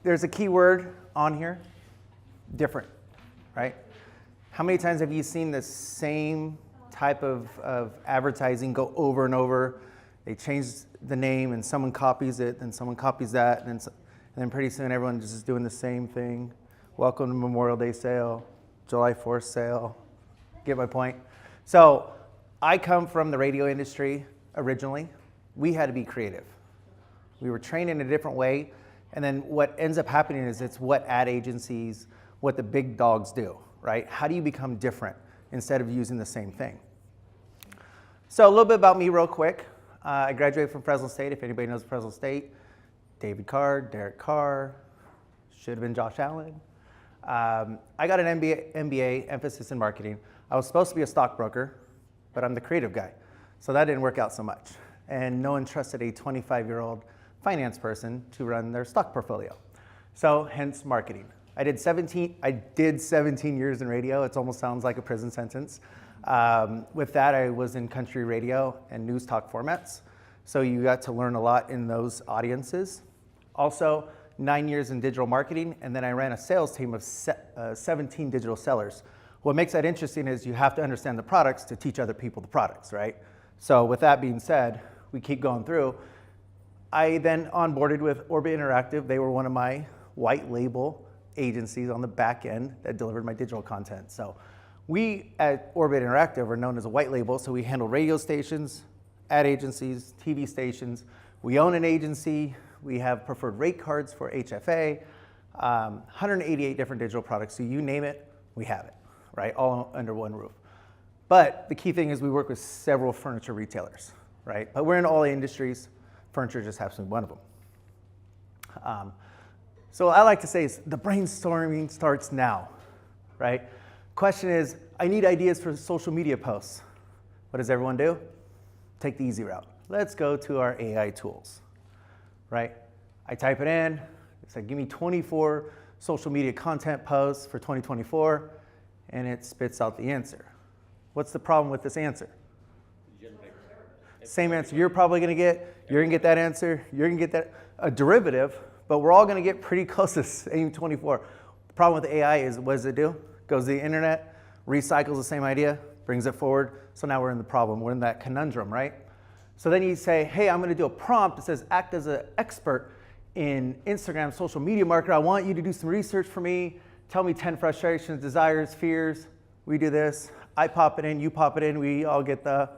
there's a key word on here, different, right? How many times have you seen the same type of advertising go over and over? They change the name and someone copies it, and someone copies that, and then pretty soon everyone just is doing the same thing. Welcome to Memorial Day sale, July 4th sale. Get my point? So I come from the radio industry originally. We had to be creative. We were trained in a different way. And then what ends up happening is it's what ad agencies, what the big dogs do, right? How do you become different instead of using the same thing? So a little bit about me real quick. I graduated from Fresno State. If anybody knows Fresno State, David Carr, Derek Carr, should have been Josh Allen. I got an MBA, emphasis in marketing. I was supposed to be a stockbroker, but I'm the creative guy. So that didn't work out so much. And no one trusted a 25-year-old finance person to run their stock portfolio. So hence marketing. I did 17 years in radio. It almost sounds like a prison sentence. With that, I was in country radio and news talk formats. So you got to learn a lot in those audiences. Also, 9 years in digital marketing, and then I ran a sales team of 17 digital sellers. What makes that interesting is you have to understand the products to teach other people the products, right? So with that being said, we keep going through. I then onboarded with Orbit Interactive. They were one of my white label agencies on the back end that delivered my digital content. So we at Orbit Interactive are known as a white label, so we handle radio stations, ad agencies, TV stations. We own an agency. We have preferred rate cards for HFA, 188 different digital products. So you name it, we have it, right? All under one roof. But the key thing is we work with several furniture retailers, right? But we're in all industries. Furniture just happens to be one of them. So what I like to say is the brainstorming starts now, right? Question is, I need ideas for social media posts. What does everyone do? Take the easy route. Let's go to our AI tools, right? I type it in. It's like, give me 24 social media content posts for 2024, and it spits out the answer. What's the problem with this answer? Same answer you're probably going to get. You're going to get that answer. You're going to get that, a derivative, but we're all going to get pretty close to the same 24. The problem with AI is, what does it do? Goes to the internet, recycles the same idea, brings it forward. So now we're in the problem. We're in that conundrum, right? So then you say, hey, I'm going to do a prompt that says, act as an expert in Instagram social media marketing. I want you to do some research for me. Tell me 10 frustrations, desires, fears. We do this. I pop it in, you pop it in. We all get the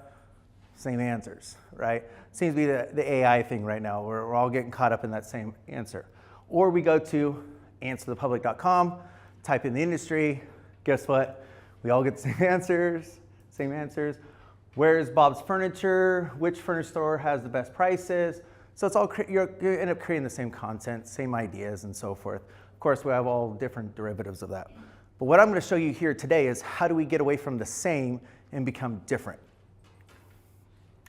same answers, right? Seems to be the AI thing right now. We're all getting caught up in that same answer. Or we go to answerthepublic.com, type in the industry. Guess what? We all get the same answers. Where's Bob's Furniture? Which furniture store has the best prices? So it's all, you end up creating the same content, same ideas, and so forth. Of course, we have all different derivatives of that. But what I'm going to show you here today is how do we get away from the same and become different.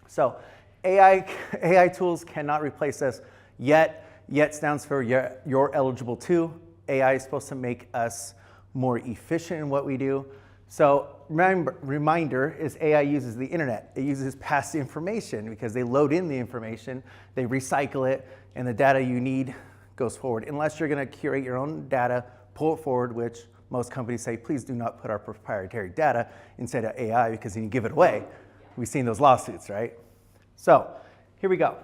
So AI tools cannot replace us yet. Yet stands for you're eligible to. AI is supposed to make us more efficient in what we do. So reminder is AI uses the internet. It uses past information because they load in the information, they recycle it, and the data you need goes forward. Unless you're going to curate your own data, pull it forward, which most companies say, please do not put our proprietary data inside of AI because then you give it away. We've seen those lawsuits, right? So here we go.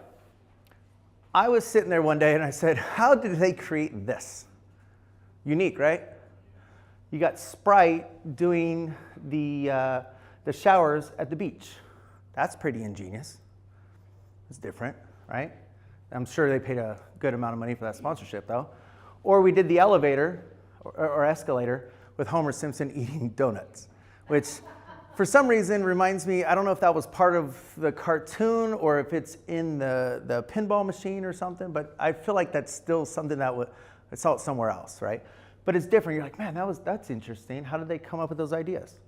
I was sitting there one day and I said, how did they create this? Unique, right? You got Sprite doing the showers at the beach. That's pretty ingenious. It's different, right? I'm sure they paid a good amount of money for that sponsorship, though. Or we did the elevator or escalator with Homer Simpson eating donuts, which for some reason reminds me, I don't know if that was part of the cartoon or if it's in the pinball machine or something, but I feel like that's still something that I saw it somewhere else, right? But it's different. You're like, man, that's interesting. How did they come up with those ideas?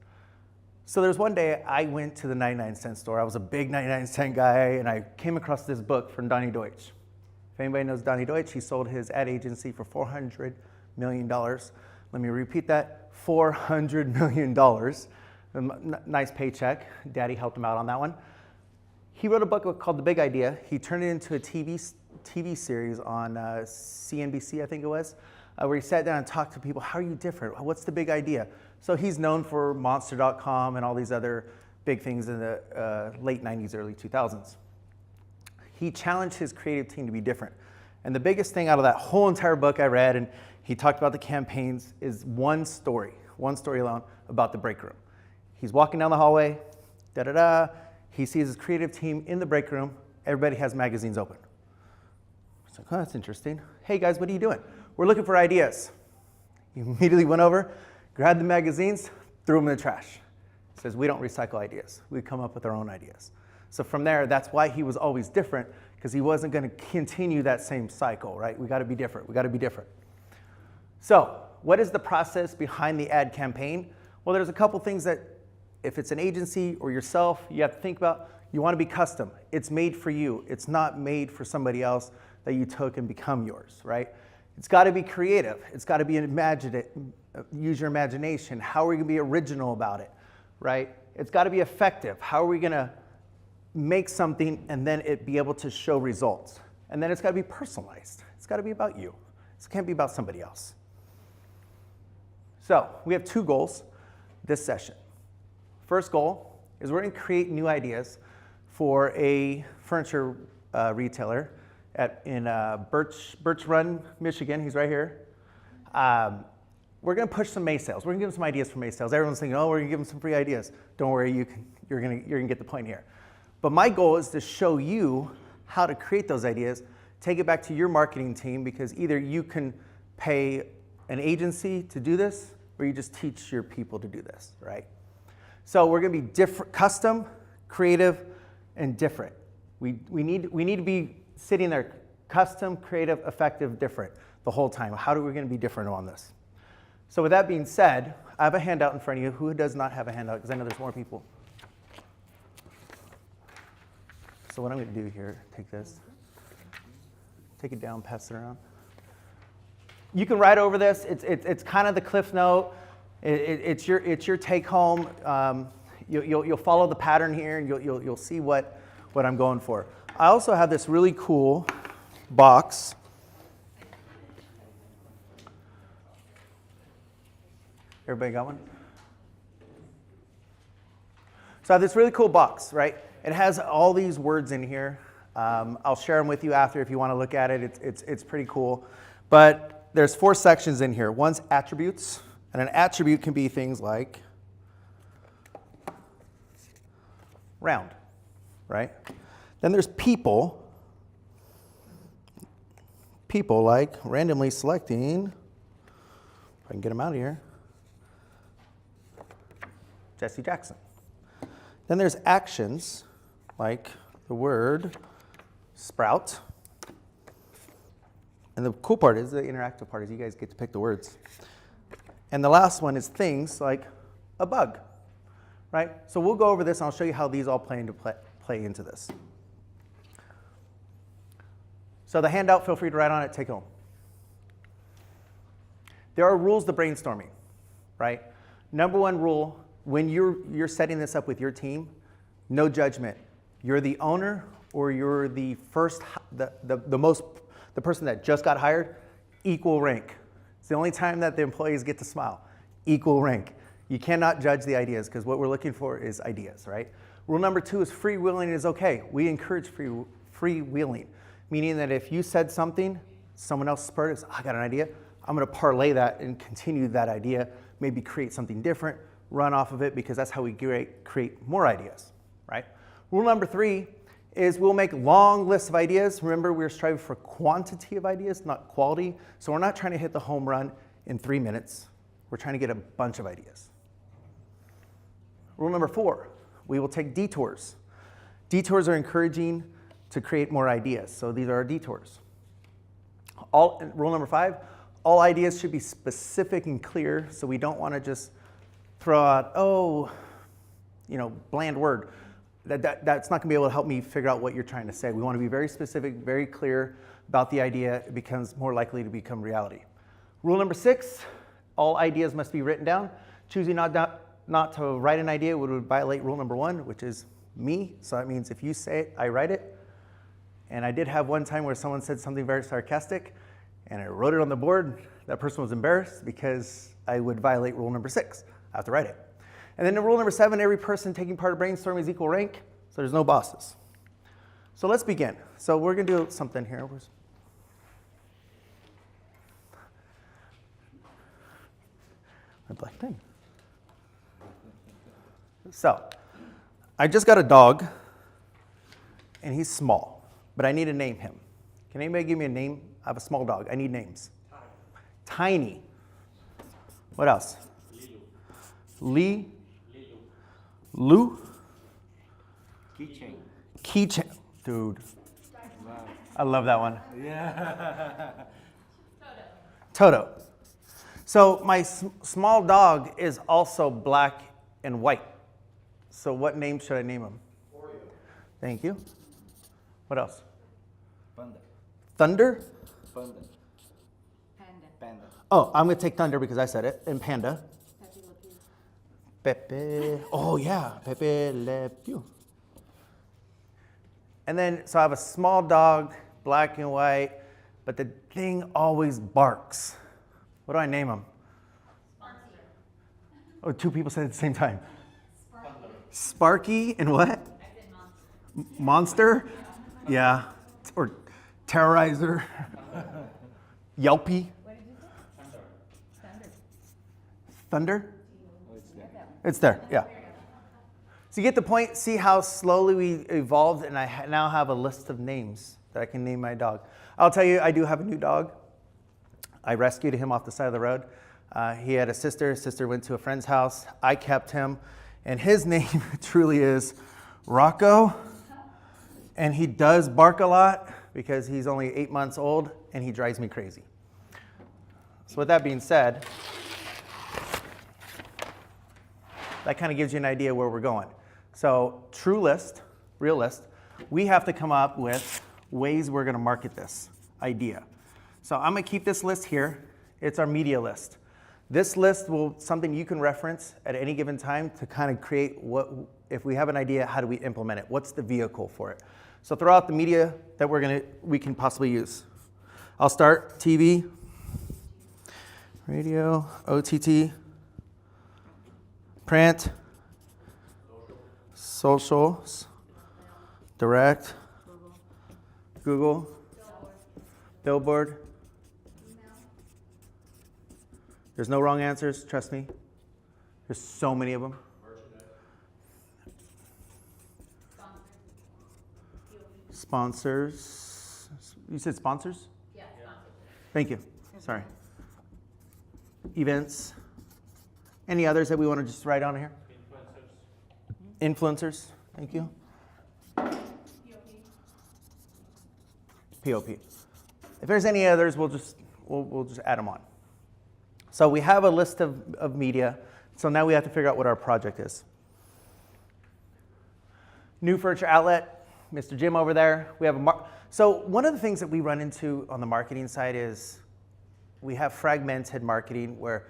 So there's one day I went to the 99-cent store. I was a big 99-cent guy, and I came across this book from Donny Deutsch. If anybody knows Donny Deutsch, he sold his ad agency for $400 million. Let me repeat that, $400 million. Nice paycheck. Daddy helped him out on that one. He wrote a book called The Big Idea. He turned it into a TV TV series on CNBC, I think it was, where he sat down and talked to people. How are you different? What's the big idea? So he's known for Monster.com and all these other big things in the late 90s, early 2000s. He challenged his creative team to be different. And the biggest thing out of that whole entire book I read, and he talked about the campaigns, is one story alone about the break room. He's walking down the hallway, da-da-da. He sees his creative team in the break room. Everybody has magazines open. He's like, oh, that's interesting. Hey guys, what are you doing? We're looking for ideas. He immediately went over, grabbed the magazines, threw them in the trash. He says, we don't recycle ideas. We come up with our own ideas. So from there, that's why he was always different, because he wasn't going to continue that same cycle, right? We got to be different. We got to be different. So what is the process behind the ad campaign? Well, there's a couple things that, if it's an agency or yourself, you have to think about. You want to be custom. It's made for you. It's not made for somebody else that you took and become yours, right? It's got to be creative. It's got to be imaginative. Use your imagination. How are we going to be original about it, right? It's got to be effective. How are we going to make something and then it be able to show results? And then it's got to be personalized. It's got to be about you. It can't be about somebody else. So we have two goals this session. First goal is we're going to create new ideas for a furniture retailer in Birch Run, Michigan. He's right here. We're going to push some May sales. We're going to give them some ideas for May sales. Everyone's thinking, oh, we're going to give them some free ideas. Don't worry, you're going to get the point here. But my goal is to show you how to create those ideas, take it back to your marketing team, because either you can pay an agency to do this, or you just teach your people to do this, right? So we're going to be different, custom, creative, and different. We need to be sitting there, custom, creative, effective, different the whole time. How are we going to be different on this? So with that being said, I have a handout in front of you. Who does not have a handout? Because I know there's more people. So what I'm going to do here, take this, take it down, pass it around. You can write over this. It's kind of the cliff note. It's your take home. You'll follow the pattern here, and you'll see what I'm going for. I also have this really cool box. Everybody got one? So I have this really cool box, right? It has all these words in here. I'll share them with you after if you want to look at it. It's pretty cool. But there's 4 sections in here. One's attributes, and an attribute can be things like round, right? Then there's people. People like randomly selecting, if I can get them out of here, Jesse Jackson. Then there's actions, like the word sprout. And the cool part is, the interactive part is you guys get to pick the words. And the last one is things like a bug, right? So we'll go over this, and I'll show you how these all play into this. So the handout, feel free to write on it, take it home. There are rules to brainstorming, right? Number 1 rule, when you're setting this up with your team, no judgment. You're the owner, or you're the person that just got hired, equal rank. It's the only time that the employees get to smile. Equal rank. You cannot judge the ideas, because what we're looking for is ideas, right? Rule number 2 is freewheeling is okay. We encourage freewheeling, meaning that if you said something, someone else spurred it, I got an idea, I'm going to parlay that and continue that idea, maybe create something different, run off of it, because that's how we create more ideas, right? Rule number 3 is we'll make long lists of ideas. Remember, we're striving for quantity of ideas, not quality. So we're not trying to hit the home run in 3 minutes. We're trying to get a bunch of ideas. Rule number 4, we will take detours. Detours are encouraging to create more ideas. So these are our detours. Rule number 5, all ideas should be specific and clear. So we don't want to just throw out, bland word. That's not going to be able to help me figure out what you're trying to say. We want to be very specific, very clear about the idea. It becomes more likely to become reality. Rule number 6, all ideas must be written down. Choosing not to write an idea would violate rule number 1, which is me. So that means if you say it, I write it. And I did have one time where someone said something very sarcastic, and I wrote it on the board. That person was embarrassed because I would violate rule number 6. I have to write it. And then in rule number 7, every person taking part of brainstorming is equal rank, so there's no bosses. So let's begin. So we're going to do something here. My black pen. So I just got a dog, and he's small, but I need to name him. Can anybody give me a name? I have a small dog. I need names. Tiny. What else? Lee. Lou. Keychain. Keychain. Dude. I love that one. Yeah. Toto. So my small dog is also black and white. So what name should I name him? Oreo. Thank you. What else? Panda. Thunder? Panda. Panda. Panda. Oh, I'm going to take Thunder because I said it. And Panda. Pepe Le Pew. Pepe. Oh, yeah. Pepe Le Pew. And then, so I have a small dog, black and white, but the thing always barks. What do I name him? Sparky. Oh, 2 people said it at the same time. Sparky and what? I said monster. Monster? Yeah. Or Terrorizer. Yelpy. What did you say? Thunder. Thunder? Oh, it's there. It's there, yeah. So you get the point. See how slowly we evolved, and I now have a list of names that I can name my dog. I'll tell you, I do have a new dog. I rescued him off the side of the road. He had a sister. His sister went to a friend's house. I kept him, and his name truly is Rocco. And he does bark a lot because he's only 8 months old, and he drives me crazy. So with that being said, that kind of gives you an idea where we're going. So true list, real list, we have to come up with ways we're going to market this idea. So I'm going to keep this list here. It's our media list. This list will something you can reference at any given time to kind of create what, if we have an idea, how do we implement it? What's the vehicle for it? So throw out the media that we can possibly use. I'll start TV, radio, OTT, print, socials, direct, Google, billboard. There's no wrong answers, trust me. There's so many of them. Sponsors. You said sponsors? Yeah, sponsors. Thank you. Sorry. Events. Any others that we want to just write on here? Influencers. Thank you. POP. If there's any others, we'll just add them on. So we have a list of media. So now we have to figure out what our project is. New furniture outlet, Mr. Jim over there. We have so one of the things that we run into on the marketing side is we have fragmented marketing where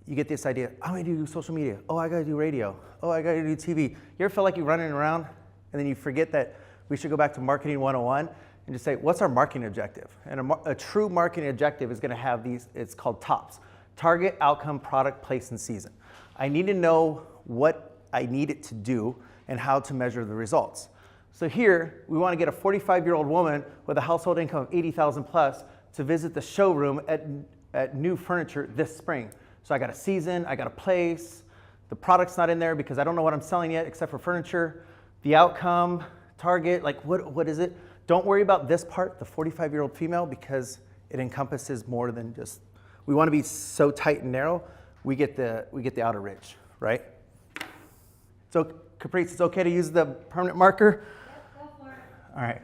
you get this idea, I'm gonna do social media. Oh, I gotta do radio. Oh, I gotta do TV. You ever feel like you're running around and then you forget that we should go back to marketing 101 and just say, what's our marketing objective? And a true marketing objective is gonna have these, it's called TOPS. Target, outcome, product, place, and season. I need to know what I need it to do and how to measure the results. So here, we want to get a 45-year-old woman with a household income of 80,000 plus to visit the showroom at New Furniture this spring. So I got a season, I got a place, the product's not in there because I don't know what I'm selling yet except for furniture, the outcome, target, like what is it? Don't worry about this part, the 45-year-old female, because it encompasses more than just, we want to be so tight and narrow, we get the outer ridge, right? So Caprice, it's okay to use the permanent marker? Yep, go for it. All right.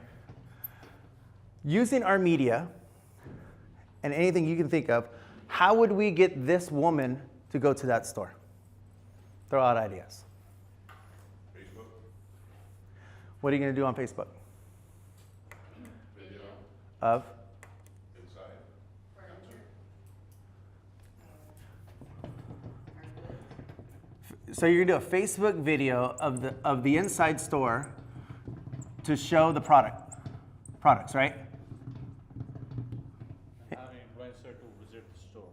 Using our media and anything you can think of, how would we get this woman to go to that store? Throw out ideas. Facebook. What are you going to do on Facebook? Video. Of? Inside. So you're going to do a Facebook video of the inside store to show the product. products, right? Have an influencer to visit the store.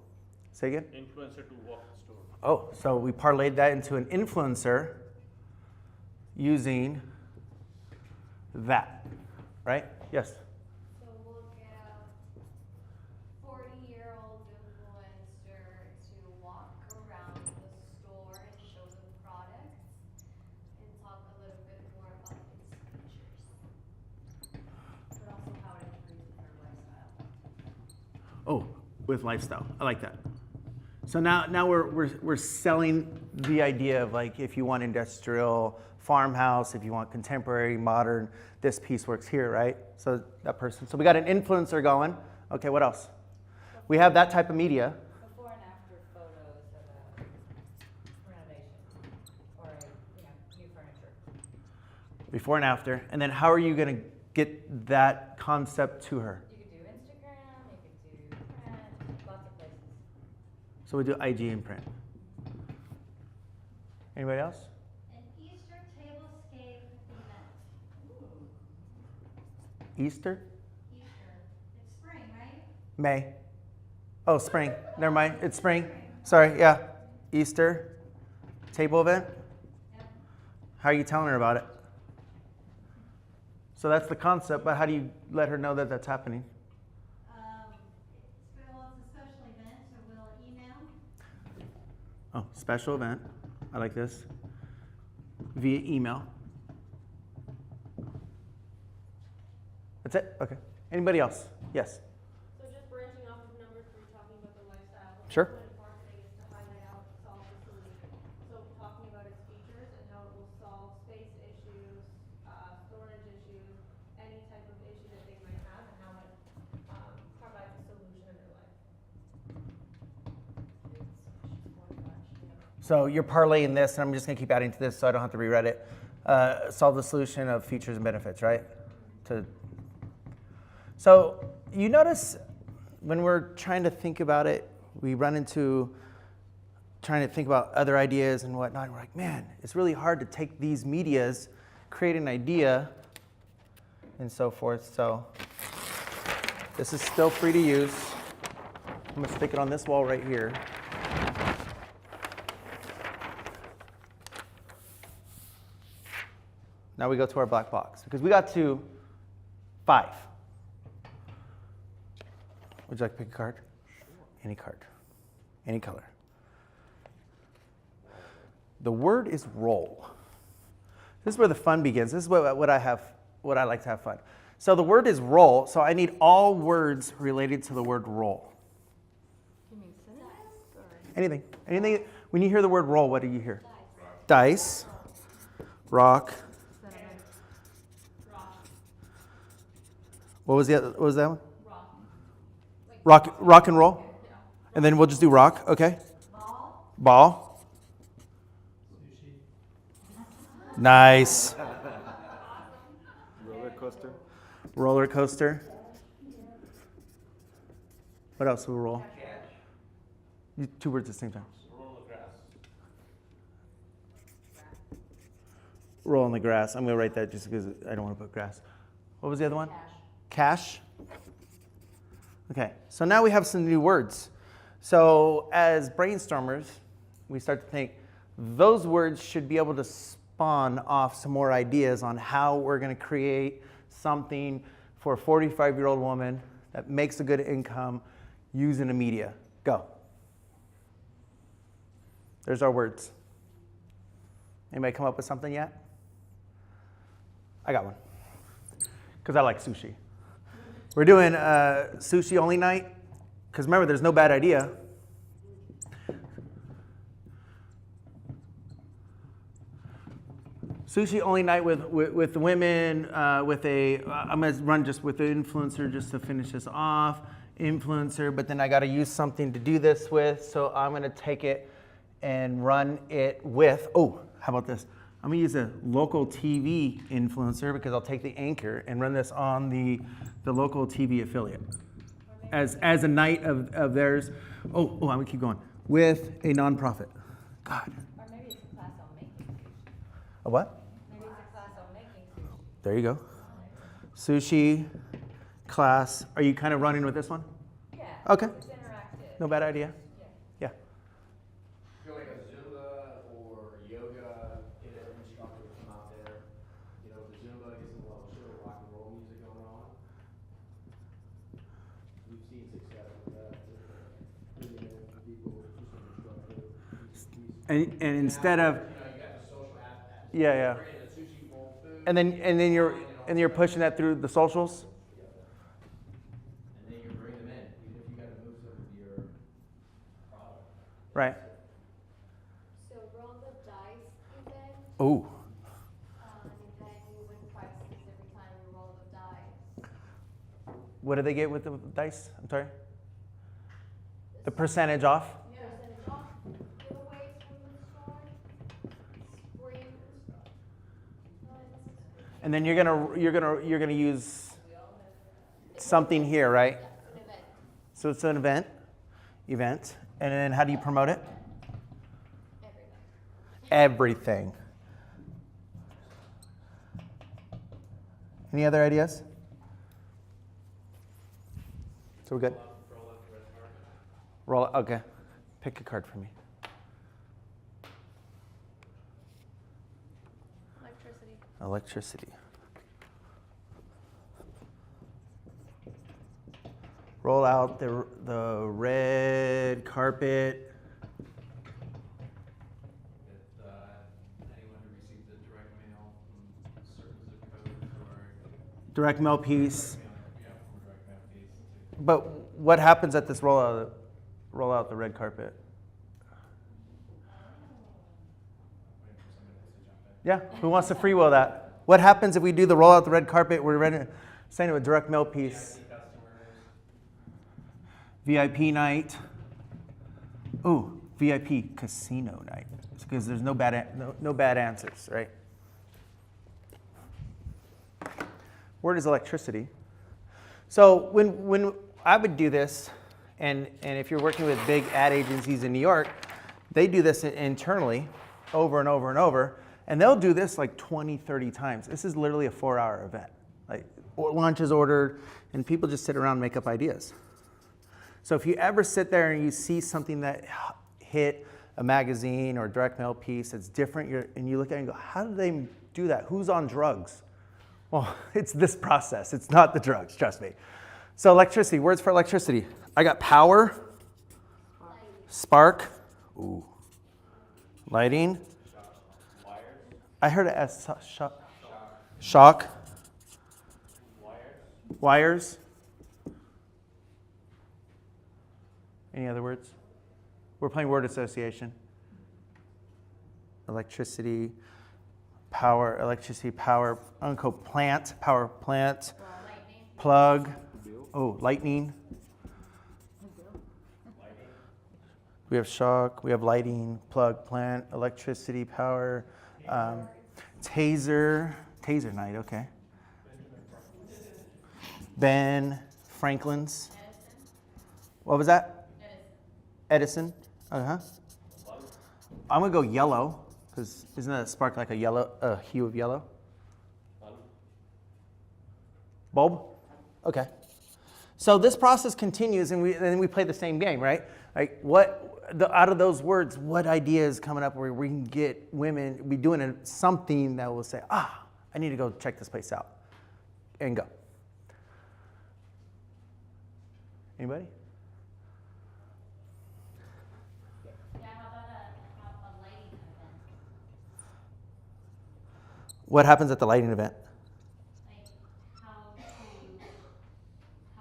Say again? Influencer to walk the store. Oh, so we parlayed that into an influencer using that, right? Yes. So we'll get a 40-year-old influencer to walk around the store and show the products and talk a little bit more about its features. But also how it agrees with her lifestyle. Oh, with lifestyle. I like that. So now we're selling the idea of like if you want industrial farmhouse, if you want contemporary, modern, this piece works here, right? So that person. So we got an influencer going. Okay, what else? We have that type of media. Before and after photos of a renovation or new furniture. Before and after. And then how are you going to get that concept to her? You could do Instagram, you could do print, lots of places. So we do IG and print. Anybody else? An Easter tablescape event. Easter? Easter. It's spring, right? May. Oh, spring. Never mind. It's spring. Sorry. Yeah. Easter table event. Yep. How are you telling her about it? So that's the concept, but how do you let her know that that's happening? It's a social event, so we'll email. Oh, special event. I like this. Via email. That's it? Okay. Anybody else? Yes. So just branching off of number 3, talking about the lifestyle. Sure. One marketing is to highlight out, solve the solution. So talking about its features and how it will solve space issues, storage issues, any type of issue that they might have, and how it provides a solution in their life. So you're parlaying this, and I'm just going to keep adding to this so I don't have to reread it. Solve the solution of features and benefits, right? So you notice when we're trying to think about it, we run into trying to think about other ideas and whatnot. And we're like, man, it's really hard to take these medias, create an idea, and so forth. So this is still free to use. I'm going to stick it on this wall right here. Now we go to our black box because we got to 5. Would you like to pick a card? Any card. Any color. The word is roll. This is where the fun begins. This is what I like to have fun. So the word is roll, so I need all words related to the word roll. You mean synonyms or? Anything. Anything. When you hear the word roll, what do you hear? Dice. Rock. What was that one? Rock and roll? And then we'll just do rock, okay? Ball. Nice. Roller coaster. Roller coaster. What else will roll? Two words at the same time. Roll in the grass. I'm going to write that just because I don't want to put grass. What was the other one? Cash. Okay, so now we have some new words. So as brainstormers, we start to think those words should be able to spawn off some more ideas on how we're going to create something for a 45-year-old woman that makes a good income using a media. Go. There's our words. Anybody come up with something yet? I got one. Because I like sushi. We're doing sushi only night. Because remember, there's no bad idea. Sushi only night with the women, I'm going to run just with the influencer just to finish this off. Influencer, but then I got to use something to do this with. So I'm going to take it and run it with, how about this? I'm going to use a local TV influencer because I'll take the anchor and run this on the local TV affiliate as a night of theirs. I'm going to keep going. With a nonprofit. God. Or maybe it's a class on making sushi. A what? Maybe it's a class on making sushi. There you go. Sushi class. Are you kind of running with this one? Yeah. Okay. It's interactive. No bad idea. Yeah. Yeah. Feel like a Zumba or yoga, get an instructor to come out there. You know, the Zumba gets a little chill rock and roll music going on. We've seen success with that. Bringing in people, just an instructor. And instead of You know, you got the social aspect. yeah, yeah. Bringing a sushi bowl food. And then you're pushing that through the socials. And then you bring them in, even if you gotta move some of your product. Right. So roll the dice event, Ooh. and then you win prizes every time you roll the dice. What do they get with the dice? I'm sorry. The percentage off. Percentage off, giveaways from the store, springs. And then you're gonna use something here, right? An event. So it's an event. And then how do you promote it? Everything. Everything. Any other ideas? So we're good? Roll it. Okay. Pick a card for me. Electricity. Electricity. Roll out the red carpet. If anyone who receives a direct mail from certain zip codes or, Direct mail piece. yeah, from a direct mail piece to. But what happens at this rollout the red carpet? Waiting for somebody else to jump in. Yeah, who wants to free will that? What happens if we do the rollout the red carpet? We're ready, sending a direct mail piece. VIP night. Ooh, VIP casino night. Because there's no bad answers, right? Word is electricity. So when I would do this, and if you're working with big ad agencies in New York, they do this internally over and over and over, and they'll do this like 20, 30 times. This is literally a 4-hour event. Like lunch is ordered, and people just sit around and make up ideas. So if you ever sit there and you see something that hit a magazine or a direct mail piece that's different, and you look at it and go, how do they do that? Who's on drugs? Well, it's this process. It's not the drugs, trust me. So electricity, words for electricity. I got power, spark, ooh, lighting. I heard a S, shock, wires. Any other words? We're playing word association. Electricity, power, uncle plant, power plant, plug, oh, lightning. We have shock, we have lighting, plug, plant, electricity, power, taser night, okay. Ben Franklin's. What was that? Edison. Uh-huh. I'm gonna go yellow, because isn't that a spark like a hue of yellow? Bulb? Okay. So this process continues, and then we play the same game, right? Like out of those words, what idea is coming up where we can get women be doing something that will say, I need to go check this place out, and go. Anybody? Yeah, how about a lighting event? What happens at the lighting event? Like how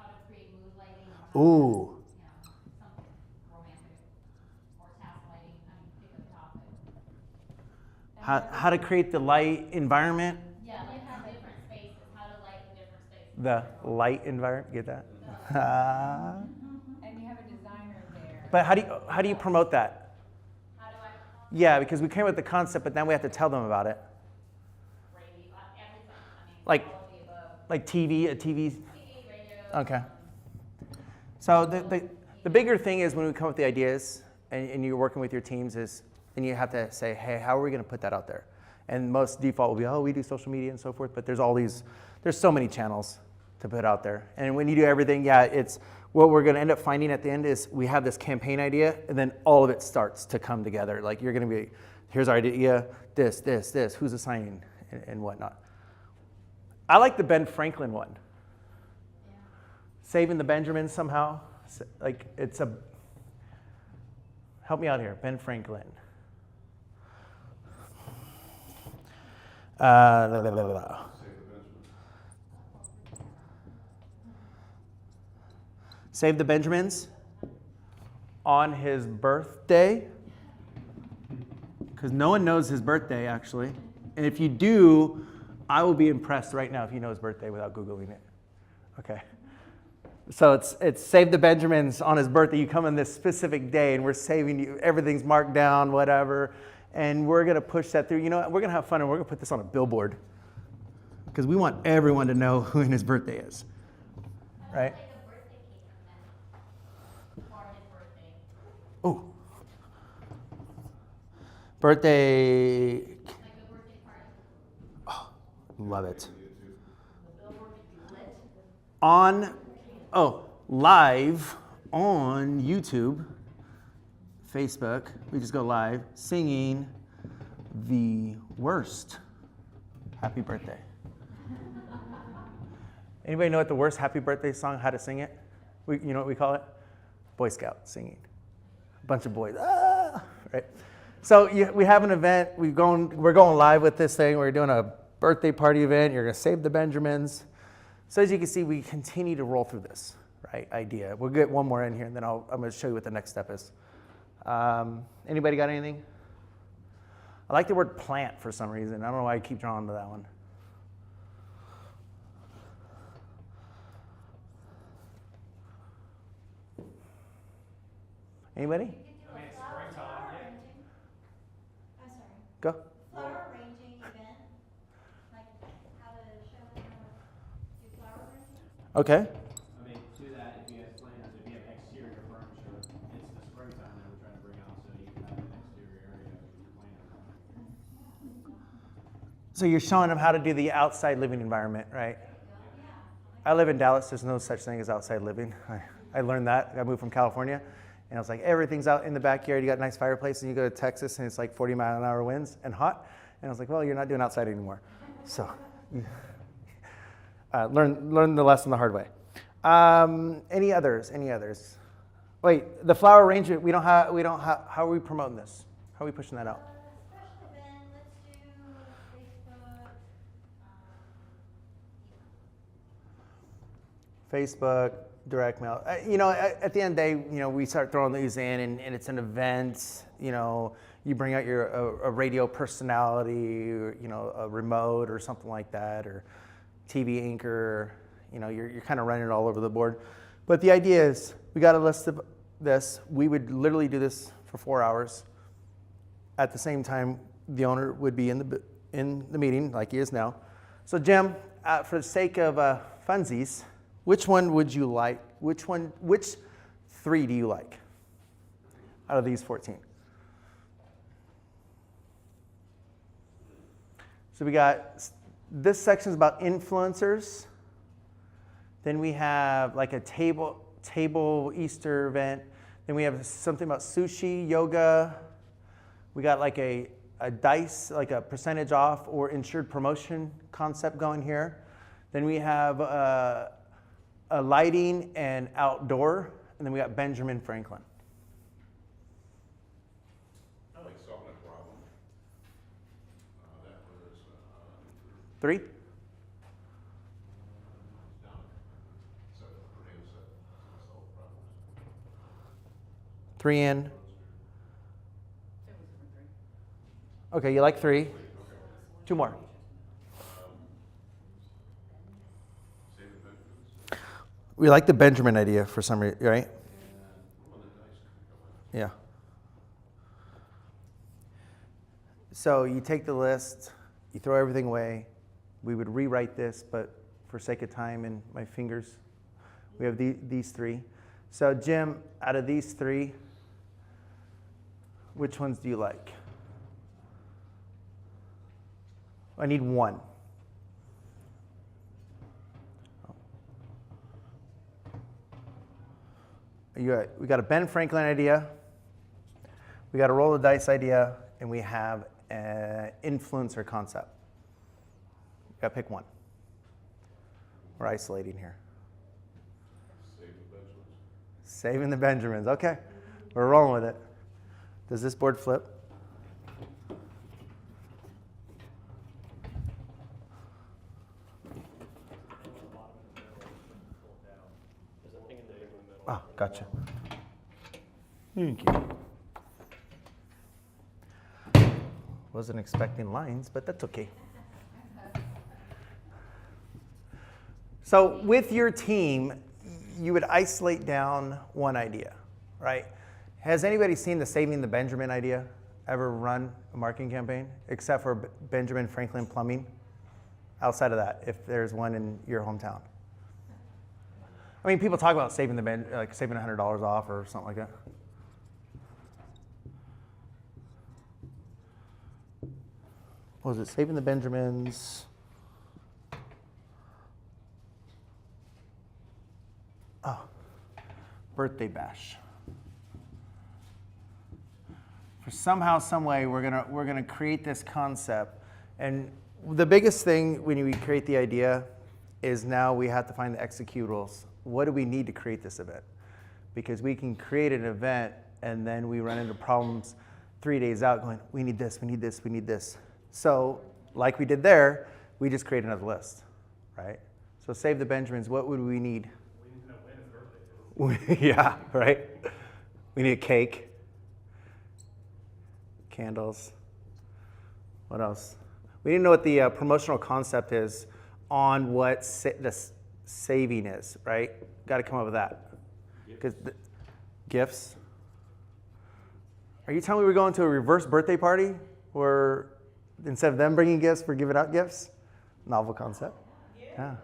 to create mood lighting. Ooh. You know, something romantic or task lighting. I mean, pick a topic. How to create the light environment? Yeah, like how different spaces, how to light in different spaces. The light environment, get that? And you have a designer there. But how do you promote that? How do I? Yeah, because we came with the concept, but then we have to tell them about it. Radio, everything. I mean, Like- all of the above. Like TV, a TV. TV, radio. Okay. So the bigger thing is when we come up with the ideas and you're working with your teams is, and you have to say, hey, how are we going to put that out there? And most default will be, we do social media and so forth, but there's so many channels. to put out there. And when you do everything, yeah, it's what we're going to end up finding at the end is we have this campaign idea, and then all of it starts to come together. Like you're going to be, here's our idea, this, who's assigning, and whatnot. I like the Ben Franklin one. Saving the Benjamins somehow. Like it's a, help me out here, Ben Franklin. La, la, la, la. Save the Benjamins on his birthday, because no one knows his birthday actually. And if you do, I will be impressed right now if you know his birthday without Googling it. Okay. So it's Save the Benjamins on his birthday. You come on this specific day and we're saving you. Everything's marked down, whatever. And we're going to push that through. You know what? We're going to have fun and we're going to put this on a billboard because we want everyone to know when his birthday is. Right? Oh. Birthday. Oh, love it. Live on YouTube, Facebook. We just go live singing the worst happy birthday. Anybody know what the worst happy birthday song, how to sing it? You know what we call it? Boy Scout singing. A bunch of boys, right? So we have an event. We're going live with this thing. We're doing a birthday party event. You're going to save the Benjamins. So as you can see, we continue to roll through this, right, idea. We'll get one more in here, and then I'm going to show you what the next step is. Anybody got anything? I like the word plant for some reason. I don't know why I keep drawing to that one. Anybody? You could do a flower arranging. I'm sorry. Go. Flower arranging event, like how to show them how to do flower arranging. Okay. I mean, to that, if you have plans, if you have exterior furniture, it's the springtime that we're trying to bring out, so you can have an exterior area with your planters. So you're showing them how to do the outside living environment, right? I live in Dallas. There's no such thing as outside living. I learned that. I moved from California. And I was like, everything's out in the backyard. You got a nice fireplace, and you go to Texas, and it's like 40-mile-an-hour winds and hot. And I was like, well, you're not doing outside anymore. So learn the lesson the hard way. Any others? Wait, the flower arrangement. We don't have. How are we promoting this? How are we pushing that out? Special event, let's do Facebook. Facebook, direct mail. At the end of the day, we start throwing these in, and it's an event. You bring out a radio personality, or, a remote or something like that, or TV anchor. You're kind of running it all over the board. But the idea is, we got a list of this. We would literally do this for 4 hours. At the same time, the owner would be in the meeting, like he is now. So, Jim, for the sake of funsies, which one would you like? Which 3 do you like out of these 14? So we got, this section is about influencers. Then we have like a table Easter event. Then we have something about sushi, yoga. We got like a dice, like a percentage off or insured promotion concept going here. Then we have a lighting and outdoor, and then we got Benjamin Franklin. I like solving a problem. That was 3? down set tornado set solve problems. 3 in. Okay, you like 3. 2 more. Save the Benjamins. We like the Benjamin idea for some reason, right? Well, the dice could go in. Yeah. So you take the list, you throw everything away. We would rewrite this, but for sake of time and my fingers, we have these 3. So Jim, out of these 3, which ones do you like? I need 1. we got a Ben Franklin idea, we got a roll the dice idea, and we have an influencer concept. You got to pick one. We're isolating here. Save the Benjamins. Saving the Benjamins. Okay, we're rolling with it. Does this board flip? There's a thing in the middle. Oh, gotcha. Thank you. Wasn't expecting lines, but that's okay. So with your team, you would isolate down one idea, right? Has anybody seen the Saving the Benjamin idea ever run a marketing campaign, except for Benjamin Franklin Plumbing? Outside of that, if there's one in your hometown. I mean, people talk about saving saving $100 off or something like that. What was it? Saving the Benjamins. Oh, birthday bash. For somehow, some way, we're gonna create this concept, and the biggest thing when we create the idea is now we have to find the executables. What do we need to create this event? Because we can create an event and then we run into problems 3 days out going, we need this, we need this, we need this. So like we did there, we just create another list, right? So Save the Benjamins, what would we need? We need to know when his birthday is. Yeah, right? We need a cake, candles. What else? We need to know what the promotional concept is on what the saving is, right? Got to come up with that. Because gifts. Are you telling me we're going to a reverse birthday party where instead of them bringing gifts, we're giving out gifts? Novel concept. Yeah.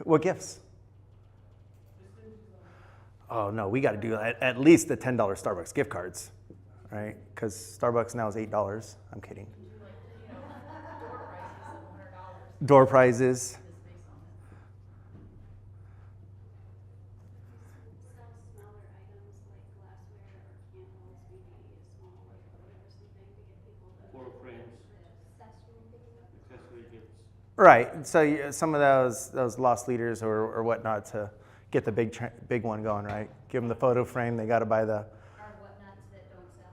What gifts? Oh no, we got to do at least the $10 Starbucks gift cards, right? Because Starbucks now is $8. I'm kidding. Door prizes. Sell smaller items like glassware or candles, maybe a small like wood or something to get people to. Photo frames, Accessory things. accessory gifts. Right. So some of those lost leaders or whatnot to get the big one going, right? Give them the photo frame. They got to buy the. Or whatnots that don't sell.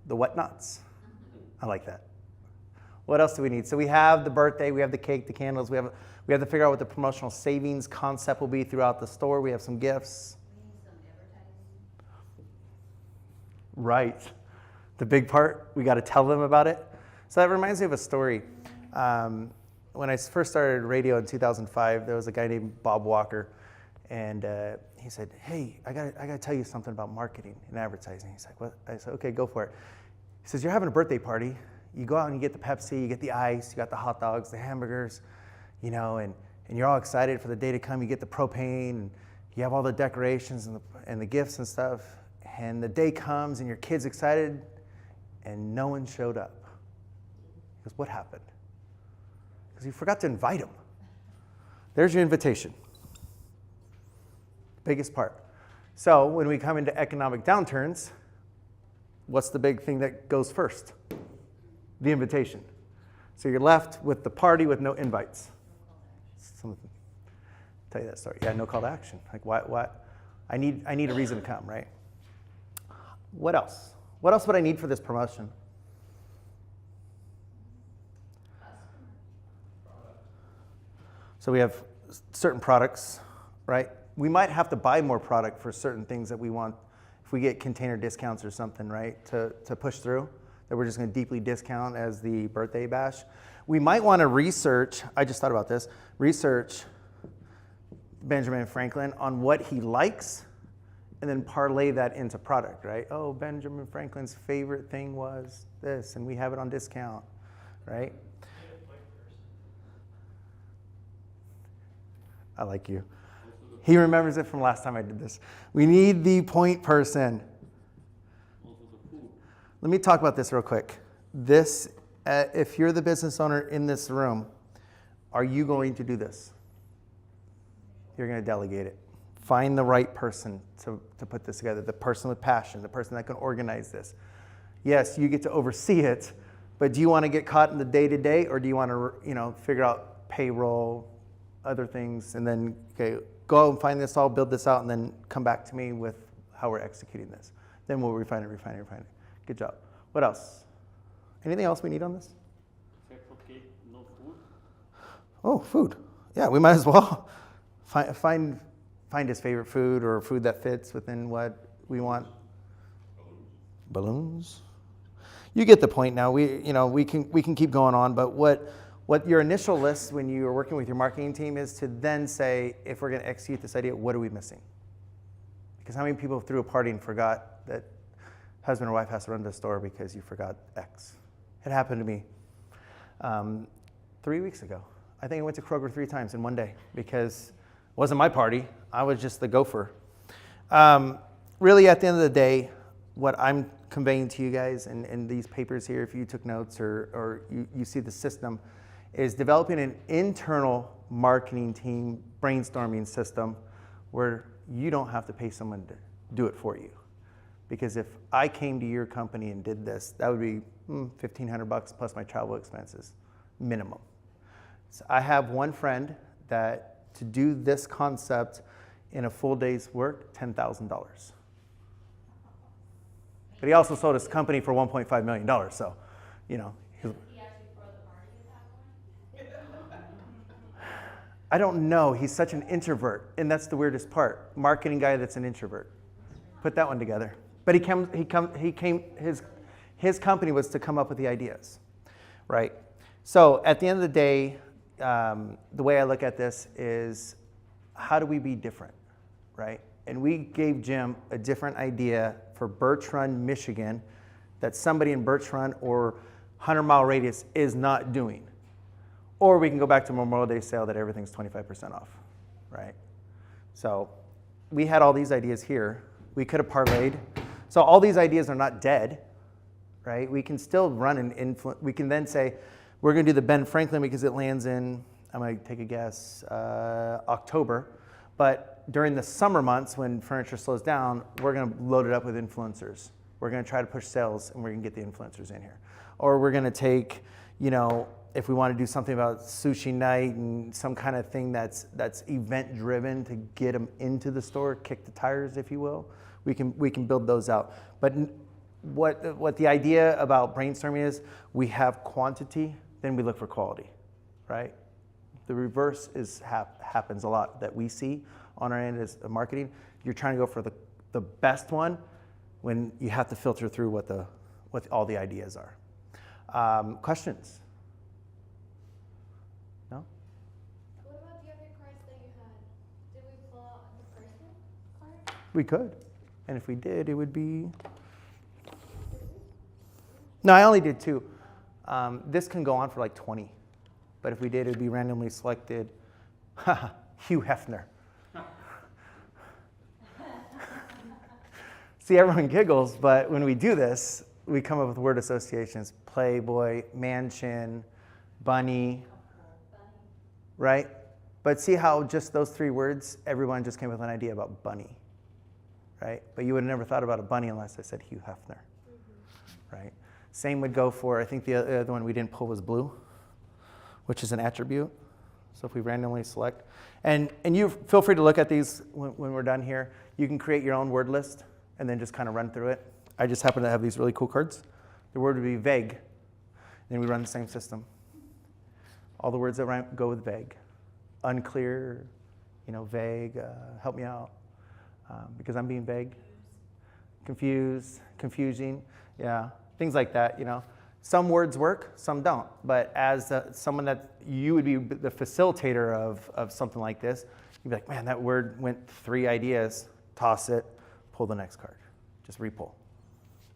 The whatnots. I like that. What else do we need? So we have the birthday, we have the cake, the candles. We have to figure out what the promotional savings concept will be throughout the store. We have some gifts. We need some advertising. Right. The big part, we got to tell them about it. So that reminds me of a story. When I first started radio in 2005, there was a guy named Bob Walker, and he said, "Hey, I got to tell you something about marketing and advertising." He's like, "What?" I said, "Okay, go for it." He says, "You're having a birthday party. You go out and you get the Pepsi, you get the ice, you got the hot dogs, the hamburgers, and you're all excited for the day to come. You get the propane, and you have all the decorations and the gifts and stuff. And the day comes, and your kid's excited, and no one showed up." He goes, "What happened?" Because you forgot to invite him. There's your invitation. Biggest part. So when we come into economic downturns, what's the big thing that goes first? The invitation. So you're left with the party with no invites. Tell you that story. Yeah, no call to action. Like what? I need a reason to come, right? What else? What else would I need for this promotion? So we have certain products, right? We might have to buy more product for certain things that we want. If we get container discounts or something, right, to push through, that we're just going to deeply discount as the birthday bash. We might want to research, I just thought about this, research Benjamin Franklin on what he likes and then parlay that into product, right? Oh, Benjamin Franklin's favorite thing was this, and we have it on discount, right? I like you. He remembers it from last time I did this. We need the point person. Let me talk about this real quick. This, if you're the business owner in this room, are you going to do this? you're going to delegate it. Find the right person to put this together, the person with passion, the person that can organize this. Yes, you get to oversee it, but do you want to get caught in the day-to-day, or do you want to, figure out payroll, other things, and then, okay, go out and find this all, build this out, and then come back to me with how we're executing this. Then we'll refine it. Good job. What else? Anything else we need on this? Except for cake, no food. Oh, food. Yeah, we might as well find his favorite food or food that fits within what we want. Balloons. You get the point now. We can keep going on, but what your initial list when you are working with your marketing team is to then say, if we're going to execute this idea, what are we missing? Because how many people threw a party and forgot that husband or wife has to run to the store because you forgot X? It happened to me 3 weeks ago. I think I went to Kroger 3 times in one day because it wasn't my party. I was just the gopher. Really, at the end of the day, what I'm conveying to you guys in these papers here, if you took notes or you see the system, is developing an internal marketing team brainstorming system where you don't have to pay someone to do it for you. Because if I came to your company and did this, that would be $1,500 plus my travel expenses, minimum. So I have one friend that to do this concept in a full day's work, $10,000. But he also sold his company for $1.5 million, so, He actually throw the party at that one? I don't know. He's such an introvert, and that's the weirdest part. Marketing guy that's an introvert. Put that one together. But his company was to come up with the ideas, right? So at the end of the day, the way I look at this is, how do we be different, right? And we gave Jim a different idea for Birch Run, Michigan, that somebody in Birch Run or 100-mile radius is not doing. Or we can go back to Memorial Day sale that everything's 25% off, right? So we had all these ideas here. We could have parlayed. So all these ideas are not dead, right? We can still run an influence. We can then say, we're going to do the Ben Franklin because it lands in, I'm going to take a guess, October. But during the summer months when furniture slows down, we're going to load it up with influencers. We're going to try to push sales, and we're going to get the influencers in here. Or we're going to take, if we want to do something about sushi night and some kind of thing that's event driven to get them into the store, kick the tires, if you will, we can build those out. But what the idea about brainstorming is, we have quantity, then we look for quality, right? The reverse happens a lot that we see on our end as marketing. You're trying to go for the best one when you have to filter through what all the ideas are. Questions? No? What about the other cards that you had? Did we pull out the person card? We could. And if we did, it would be... No, I only did 2. This can go on for like 20. But if we did, it would be randomly selected. Hugh Hefner. See, everyone giggles, but when we do this, we come up with word associations. Playboy, mansion, bunny, right? But see how just those 3 words, everyone just came up with an idea about bunny, right? But you would have never thought about a bunny unless I said Hugh Hefner, right? Same would go for, I think the other one we didn't pull was blue, which is an attribute. So if we randomly select, and you feel free to look at these when we're done here. You can create your own word list and then just kind of run through it. I just happen to have these really cool cards. The word would be vague. Then we run the same system. All the words that go with vague. Unclear, vague, help me out. Because I'm being vague. Confused, confusing, yeah. Things like that, Some words work, some don't. But as someone that you would be the facilitator of something like this, you'd be like, man, that word went 3 ideas. Toss it, pull the next card. Just repull.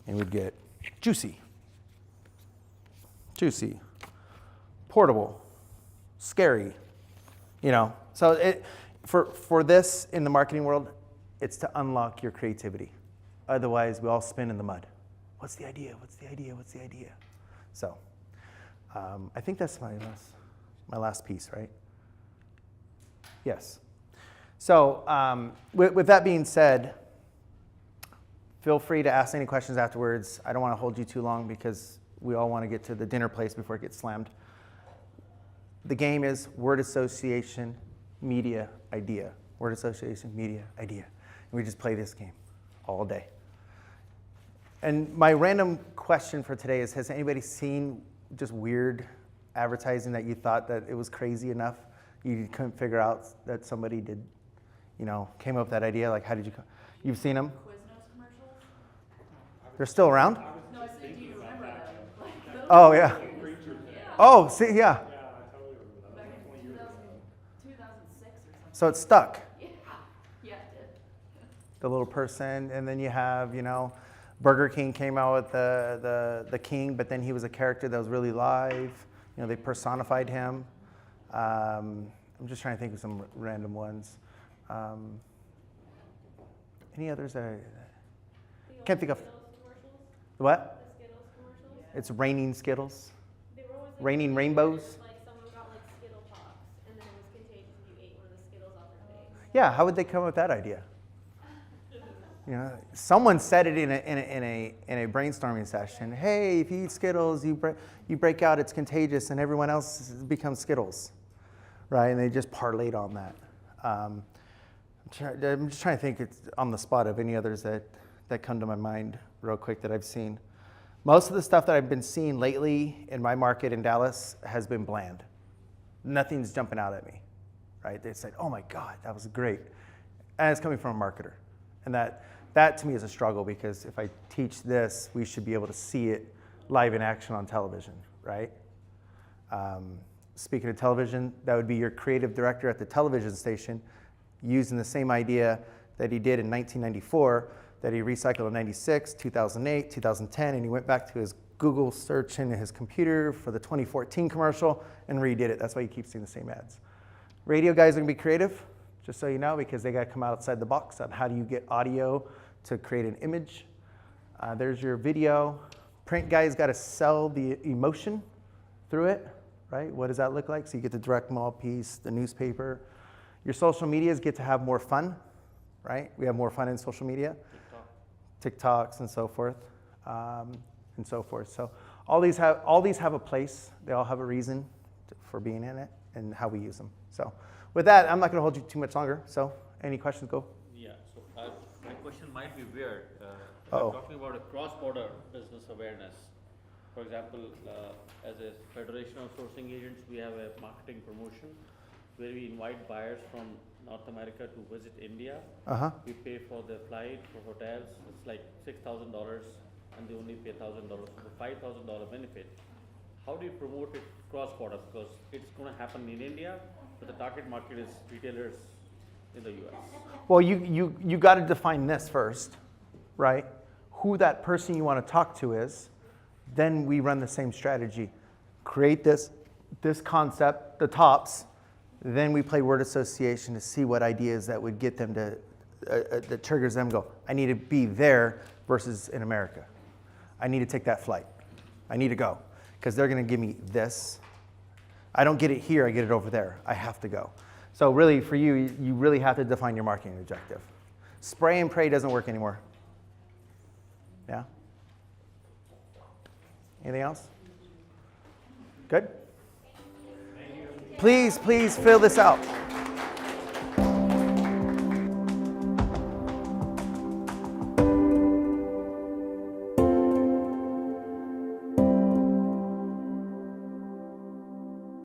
And we'd get juicy, portable, scary. So for this in the marketing world, it's to unlock your creativity. Otherwise, we all spin in the mud. What's the idea? What's the idea? What's the idea? So I think that's my last piece, right? Yes. So with that being said, feel free to ask any questions afterwards. I don't want to hold you too long because we all want to get to the dinner place before it gets slammed. The game is word association, media, idea. Word association, media, idea. And we just play this game all day. And my random question for today is, has anybody seen just weird advertising that you thought that it was crazy enough you couldn't figure out that somebody did, came up with that idea? Like, how did you, you've seen them? Quiznos commercials? They're still around? No, I said, do you remember them? Like, those Oh, were yeah. years. Yeah. Oh, see, yeah. Back in 2006 or something. So it's stuck. Yeah. Yeah, it did. The little person, and then you have, Burger King came out with the king, but then he was a character that was really live. They personified him. I'm just trying to think of some random ones. Any others that I can't think of? Skittles commercials, What? the Skittles commercials. It's raining Skittles. They were always like Raining rainbows. Like someone got like Skittle Pox, and then it was contagious if you ate one of the Skittles off their face. Yeah, how would they come up with that idea? Someone said it in a brainstorming session. Hey, if you eat Skittles, you break out, it's contagious, and everyone else becomes Skittles, right? And they just parlayed on that. I'm just trying to think on the spot of any others that come to my mind real quick that I've seen. Most of the stuff that I've been seeing lately in my market in Dallas has been bland. Nothing's jumping out at me, right? They said, oh my God, that was great. And it's coming from a marketer. And that to me is a struggle, because if I teach this, we should be able to see it live in action on television, right? Speaking of television, that would be your creative director at the television station using the same idea that he did in 1994, that he recycled in 96, 2008, 2010, and he went back to his Google search in his computer for the 2014 commercial and redid it. That's why you keep seeing the same ads. Radio guys are gonna be creative, just so you know, because they gotta come outside the box on how do you get audio to create an image. There's your video. Print guys gotta sell the emotion through it, right? What does that look like? So you get the direct mail piece, the newspaper. Your social medias get to have more fun, right? We have more fun in social media. TikToks and so forth, So all these have a place. They all have a reason for being in it and how we use them. So with that, I'm not going to hold you too much longer. So any questions, go. Yeah, so my question might be weird. Uh-oh. I'm talking about a cross-border business awareness. For example, as a Federation of Sourcing Agents, we have a marketing promotion where we invite buyers from North America to visit India. Uh-huh. We pay for their flight, for hotels. It's like $6,000, and they only pay $1,000, so the $5,000 benefit. How do you promote it cross-border? Because it's going to happen in India, but the target market is retailers in the US. Well, you got to define this first, right? Who that person you want to talk to is. Then we run the same strategy. Create this concept, the tops. Then we play word association to see what ideas that would get them to, that triggers them to go, I need to be there versus in America. I need to take that flight. I need to go. Because they're going to give me this. I don't get it here, I get it over there. I have to go. So really, for you, you really have to define your marketing objective. Spray and pray doesn't work anymore. Yeah? Anything else? Good? Please fill this out.